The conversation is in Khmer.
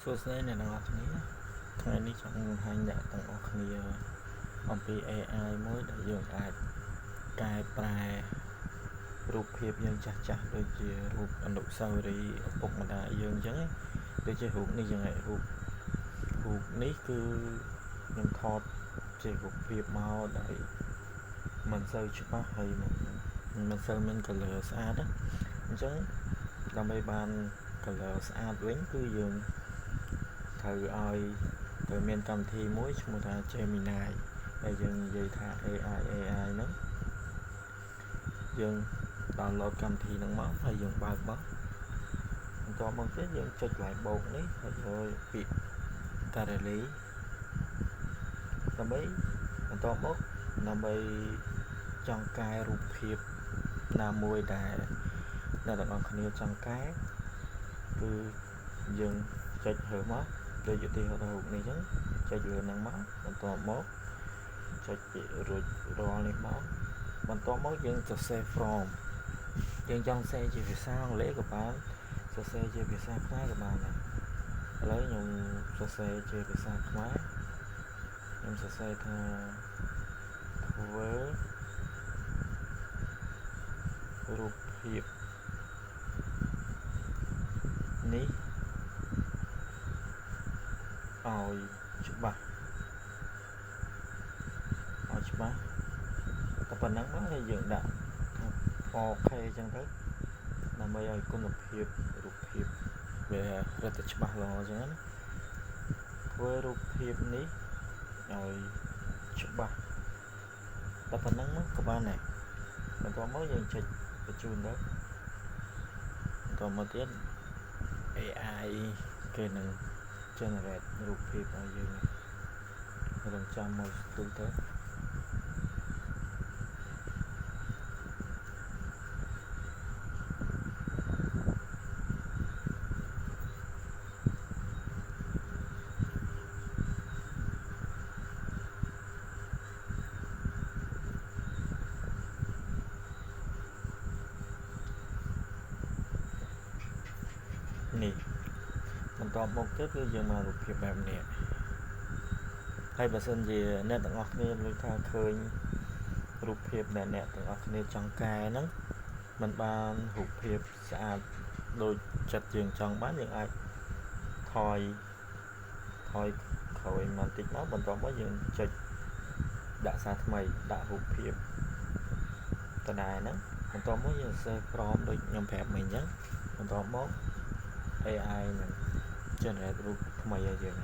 សួស្តីអ្នកទាំងអស់គ្នាថ្ងៃនេះចង់បង្ហាញអ្នកទាំងអស់គ្នាអំពី AI មួយដែលយើងអាចកែប្រែរូបភាពយើងចាស់ដូចជារូបអនុស្សាវរីយ៍ឪពុកម្ដាយយើងអញ្ចឹងដូចជារូបនេះយ៉ាងរូបនេះគឺខ្ញុំថតជារូបភាពមកដោយមិនសូវច្បាស់ហើយមិនសូវមាន color ស្អាតណាអញ្ចឹងដើម្បីបាន color ស្អាតវិញគឺយើងត្រូវឲ្យទៅមានកម្មវិធីមួយឈ្មោះថា Gemini ដែលយើងនិយាយថា AI ហ្នឹងយើង download កម្មវិធីហ្នឹងមកហើយយើងបើកមកបន្ទាប់មកទៀតយើងចុចកន្លែងបូកនេះហើយយកពាក្យ Gallery ដើម្បីបន្ទាប់មកដើម្បីចង់កែរូបភាពណាមួយដែលអ្នកទាំងអស់គ្នាចង់កែគឺយើងចុចរើសមកដូចឧទាហរណ៍រូបនេះអញ្ចឹងចុចលើហ្នឹងមកបន្ទាប់មកចុចពាក្យរួចរាល់នេះមកបន្ទាប់មកយើងសរសេរ from យើងចង់សេជាភាសាអង់គ្លេសក៏បានសរសេរជាភាសាខ្មែរក៏បានដែរឥឡូវខ្ញុំសរសេរជាភាសាខ្មែរខ្ញុំសរសេរថាធ្វើរូបភាពនេះឲ្យច្បាស់តែប៉ុណ្ណឹងមកហើយយើងដាក់ 4K អញ្ចឹងទៅដើម្បីឲ្យគុណភាពរូបភាពវារឹតតែច្បាស់ល្អអញ្ចឹងណាធ្វើរូបភាពនេះឲ្យច្បាស់តែប៉ុណ្ណឹងមកក៏បានដែរបន្ទាប់មកយើងចុចបញ្ជូនទៅបន្ទាប់មកទៀត AI គេនឹង generate រូបភាពឲ្យយើងរងចាំមកទូទៅនេះបន្ទាប់មកទៀតគឺយើងមករូបភាពបែបនេះហើយបើសិនជាអ្នកទាំងអស់គ្នាលើកថាឃើញរូបភាពដែលអ្នកទាំងអស់គ្នាចង់កែហ្នឹងมันបានរូបភាពស្អាតដូចចិត្តយើងចង់បានយើងអាចថយក្រោយបន្តិចមកបន្ទាប់មកយើងចុចដាក់សារថ្មីដាក់រូបភាពដដែលហ្នឹងបន្ទាប់មកយើងសរសេរក្រមដូចខ្ញុំប្រាប់មិញអញ្ចឹងបន្ទាប់មក AI នឹង generate រូបថ្មីឲ្យយើង